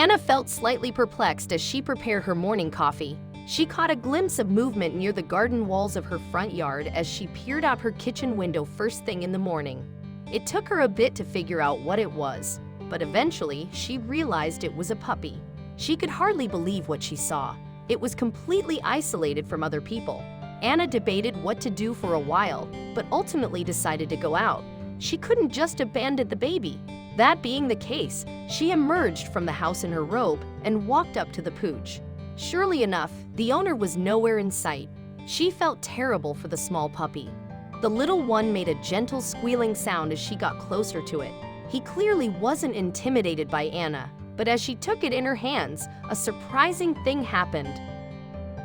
Anna felt slightly perplexed as she prepared her morning coffee. She caught a glimpse of movement near the garden walls of her front yard as she peered out her kitchen window first thing in the morning. It took her a bit to figure out what it was, but eventually she realized it was a puppy. She could hardly believe what she saw. It was completely isolated from other people. Anna debated what to do for a while, but ultimately decided to go out. She couldn't just abandon the baby. That being the case, she emerged from the house in her robe and walked up to the pooch. Surely enough, the owner was nowhere in sight. She felt terrible for the small puppy. The little one made a gentle squealing sound as she got closer to it. He clearly wasn't intimidated by Anna, but as she took it in her hands, a surprising thing happened.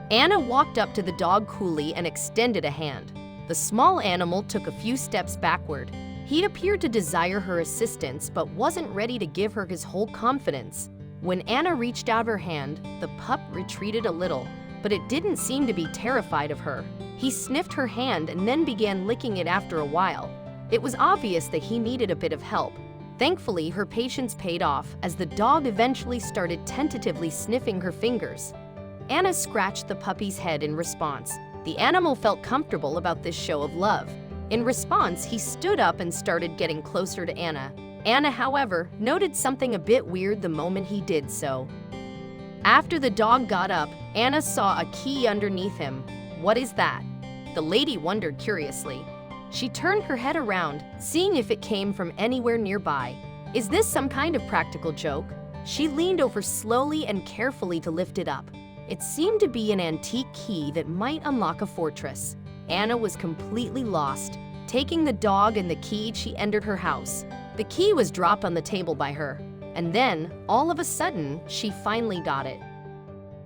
Anna walked up to the dog coolly and extended a hand. The small animal took a few steps backward. He appeared to desire her assistance but wasn't ready to give her his whole confidence. When Anna reached out her hand, the pup retreated a little, but it didn't seem to be terrified of her. He sniffed her hand and then began licking it after a while. It was obvious that he needed a bit of help. Thankfully, her patience paid off as the dog eventually started tentatively sniffing her fingers. Anna scratched the puppy's head in response. The animal felt comfortable about this show of love. In response, he stood up and started getting closer to Anna. Anna, however, noted something a bit weird the moment he did so. After the dog got up, Anna saw a key underneath him. "What is that?" the lady wondered curiously. She turned her head around, seeing if it came from anywhere nearby. "Is this some kind of practical joke?" She leaned over slowly and carefully to lift it up. It seemed to be an antique key that might unlock a fortress. Anna was completely lost. Taking the dog and the key, she entered her house. The key was dropped on the table by her, and then, all of a sudden, she finally got it.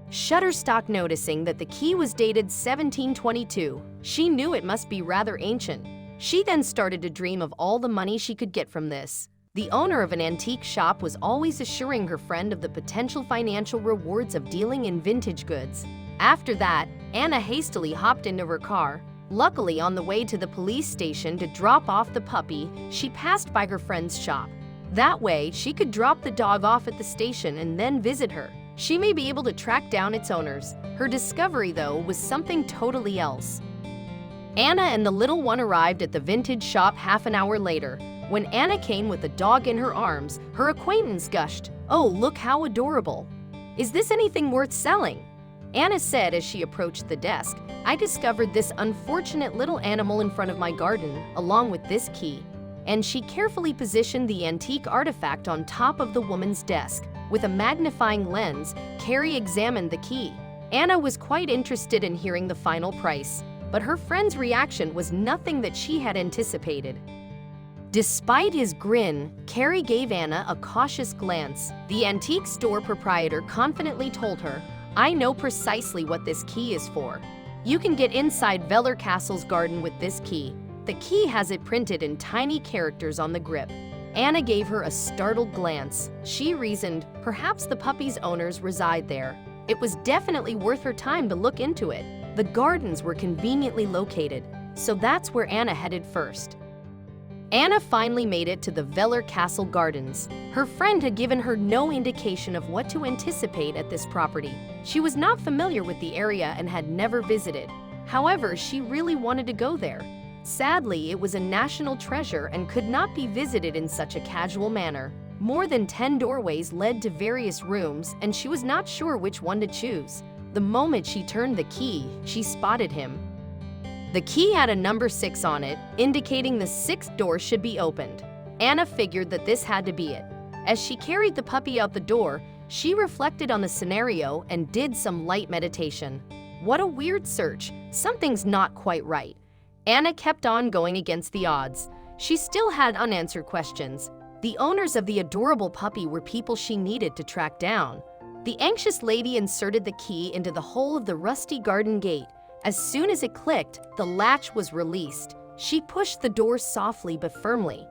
Shutterstock, noticing that the key was dated 1722, she knew it must be rather ancient. She then started to dream of all the money she could get from this. The owner of an antique shop was always assuring her friend of the potential financial rewards of dealing in vintage goods. After that, Anna hastily hopped into her car. Luckily, on the way to the police station to drop off the puppy, she passed by her friend's shop. That way, she could drop the dog off at the station and then visit her. She may be able to track down its owners. Her discovery, though, was something totally else. Anna and the little one arrived at the vintage shop half an hour later. When Anna came with the dog in her arms, her acquaintance gushed, "Oh, look how adorable. Is this anything worth selling?" Anna said as she approached the desk, "I discovered this unfortunate little animal in front of my garden, along with this key." And she carefully positioned the antique artifact on top of the woman's desk. With a magnifying lens, Carrie examined the key. Anna was quite interested in hearing the final price, but her friend's reaction was nothing that she had anticipated. Despite his grin, Carrie gave Anna a cautious glance. The antique store proprietor confidently told her, "I know precisely what this key is for. You can get inside Veller Castle's garden with this key." The key has it printed in tiny characters on the grip. Anna gave her a startled glance. She reasoned, perhaps the puppy's owners reside there. It was definitely worth her time to look into it. The gardens were conveniently located, so that's where Anna headed first. Anna finally made it to the Veller Castle Gardens. Her friend had given her no indication of what to anticipate at this property. She was not familiar with the area and had never visited. However, she really wanted to go there. Sadly, it was a national treasure and could not be visited in such a casual manner. More than 10 doorways led to various rooms, and she was not sure which one to choose. The moment she turned the key, she spotted him. The key had a number 6 on it, indicating the 6th door should be opened. Anna figured that this had to be it. As she carried the puppy out the door, she reflected on the scenario and did some light meditation. What a weird search. Something's not quite right. Anna kept on going against the odds. She still had unanswered questions. The owners of the adorable puppy were people she needed to track down. The anxious lady inserted the key into the hole of the rusty garden gate. As soon as it clicked, the latch was released. She pushed the door softly but firmly.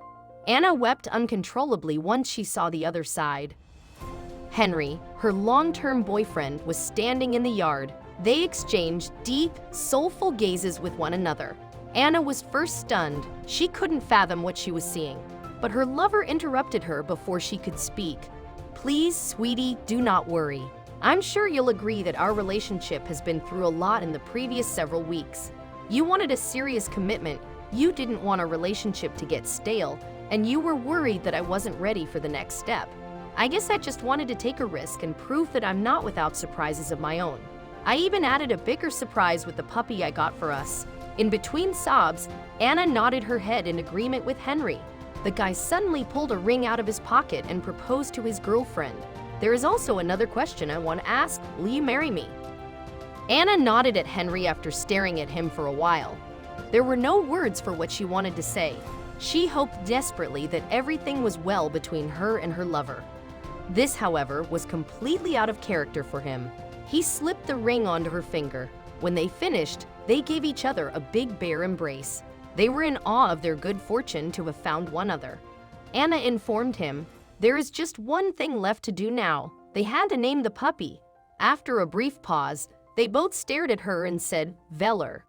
Anna wept uncontrollably once she saw the other side. Henry, her long-term boyfriend, was standing in the yard. They exchanged deep, soulful gazes with one another. Anna was first stunned. She couldn't fathom what she was seeing, but her lover interrupted her before she could speak. Please, sweetie, do not worry. I'm sure you'll agree that our relationship has been through a lot in the previous several weeks. You wanted a serious commitment, you didn't want our relationship to get stale, and you were worried that I wasn't ready for the next step. I guess I just wanted to take a risk and prove that I'm not without surprises of my own. I even added a bigger surprise with the puppy I got for us. In between sobs, Anna nodded her head in agreement with Henry. The guy suddenly pulled a ring out of his pocket and proposed to his girlfriend. There is also another question I want to ask. Will you marry me? Anna nodded at Henry after staring at him for a while. There were no words for what she wanted to say. She hoped desperately that everything was well between her and her lover. This, however, was completely out of character for him. He slipped the ring onto her finger. When they finished, they gave each other a big bear embrace. They were in awe of their good fortune to have found one another. Anna informed him, "There is just one thing left to do now." They had to name the puppy. After a brief pause, they both stared at her and said, "Veller."